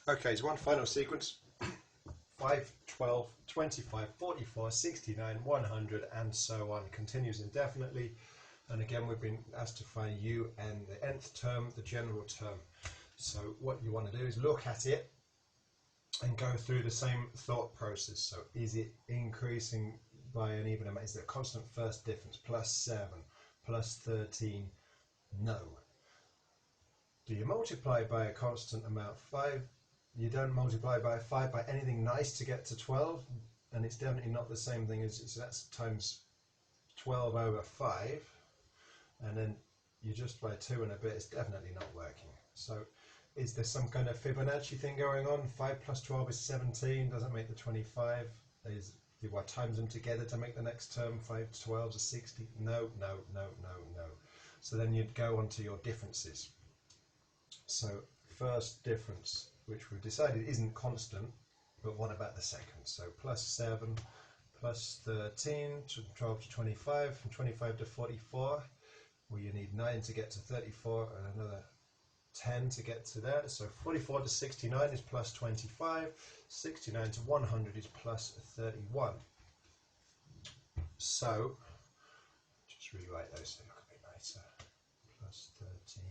Okay, so one final sequence. 5, 12, 25, 44, 69, 100, and so on. Continues indefinitely. And again, we've been asked to find un, the nth term, the general term. So what you want to do is look at it and go through the same thought process. So is it increasing by an even amount? Is there a constant first difference? Plus 7, plus 13? No. Do you multiply by a constant amount? 5? You don't multiply by 5 by anything nice to get to 12, and it's definitely not the same thing as that's times 12 over 5, and then you just by 2 and a bit. It's definitely not working. So is there some kind of Fibonacci thing going on? 5 plus 12 is 17, doesn't make the 25. Do I times them together to make the next term? 5 to 12 is 60. No. So then you'd go on to your differences. So first difference, which we've decided isn't constant, but what about the second? So plus 7, plus 13, 12 to 25, from 25 to 44. Well, you need 9 to get to 34, and another 10 to get to there. So 44 to 69 is plus 25, 69 to 100 is plus 31. So, just rewrite those so they look a bit nicer. Plus 13.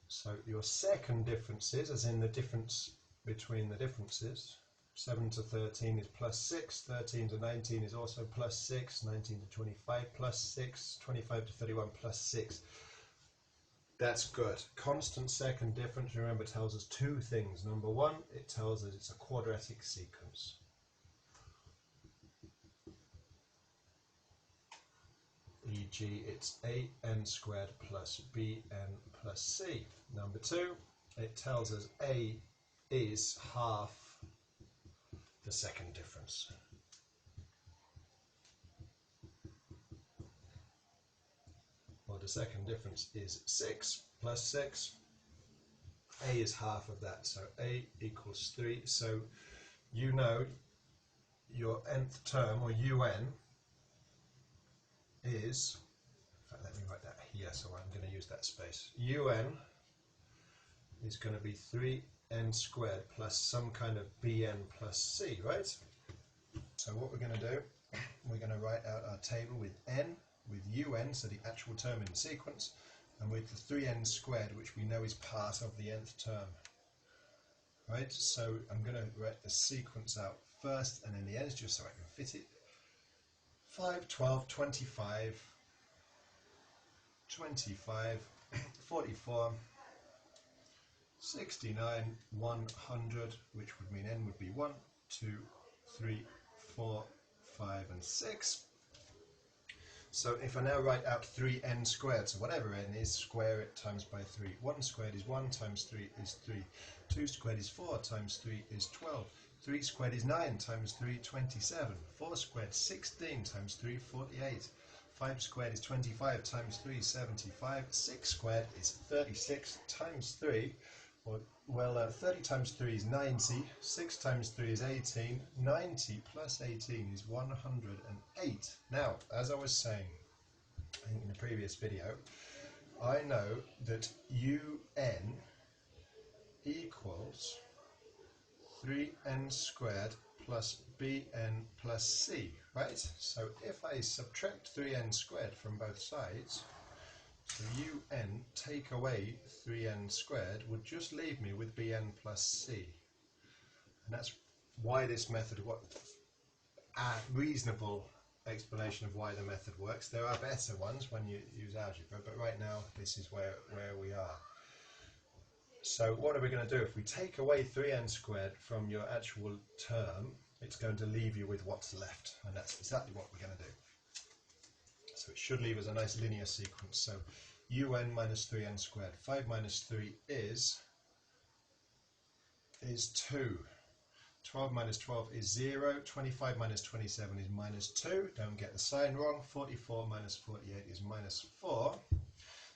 So your second differences, as in the difference between the differences, 7 to 13 is plus 6, 13 to 19 is also plus 6, 19 to 25 plus 6, 25 to 31 plus 6. That's good. Constant second difference, remember, tells us two things. Number one, it tells us it's a quadratic sequence. E.g., it's an squared plus bn plus c. Number two, it tells us a is half the second difference. Well, the second difference is 6 plus 6. A is half of that, so A equals 3. So you know your nth term, or un, is, in fact, let me write that here, so I'm going to use that space. Un is going to be 3n squared plus some kind of bn plus c, right? So what we're going to do, we're going to write out our table with n, with un, so the actual term in the sequence, and with the 3n squared, which we know is part of the nth term. Right, so I'm going to write the sequence out first, and then the ends just so I can fit it. 5, 12, 25, 25, 44, 69, 100, which would mean n would be 1, 2, 3, 4, 5, and 6. So if I now write out 3n squared, so whatever n is, square it times by 3. 1 squared is 1 times 3 is 3. 2 squared is 4 times 3 is 12. 3 squared is 9 times 3, 27. 4 squared, 16 times 3, 48. 5 squared is 25 times 3, 75. 6 squared is 36 times 3. Well, 30 times 3 is 90. 6 times 3 is 18. 90 plus 18 is 108. Now, as I was saying, I think in the previous video, I know that un equals 3n squared plus bn plus c, right? So if I subtract 3n squared from both sides, so un take away 3n squared would just leave me with bn plus c. And that's why this method, what a reasonable explanation of why the method works. There are better ones when you use algebra, but right now this is where we are. So what are we going to do? If we take away 3n squared from your actual term, it's going to leave you with what's left, and that's exactly what we're going to do. So it should leave us a nice linear sequence. So un minus 3n squared. 5 minus 3 is 2. 12 minus 12 is 0. 25 minus 27 is minus 2. Don't get the sign wrong. 44 minus 48 is minus 4.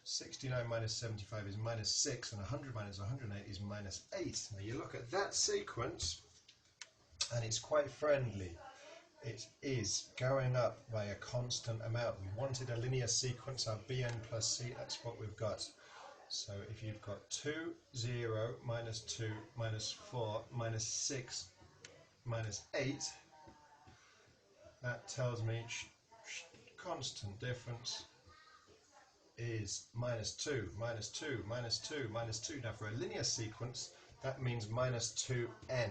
69 minus 75 is minus 6, and 100 minus 108 is minus 8. Now you look at that sequence, and it's quite friendly. It is going up by a constant amount. We wanted a linear sequence, our bn plus c, that's what we've got. So if you've got 2, 0, minus 2, minus 4, minus 6, minus 8, that tells me constant difference is minus 2, minus 2, minus 2, minus 2. Now for a linear sequence, that means minus 2n.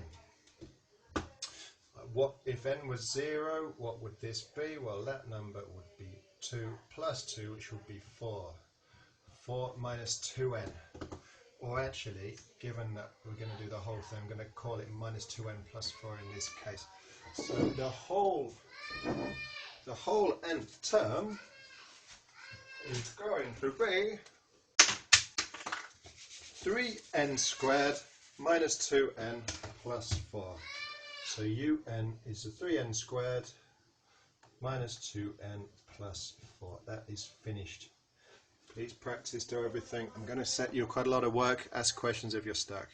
What if n was 0, what would this be? Well, that number would be 2 plus 2, which would be 4. 4 minus 2n. Or actually, given that we're going to do the whole thing, I'm going to call it minus 2n plus 4 in this case. So the whole nth term is going to be 3n squared minus 2n plus 4. So un is the 3n squared minus 2n plus 4. That is finished. Please practice, do everything. I'm going to set you quite a lot of work. Ask questions if you're stuck.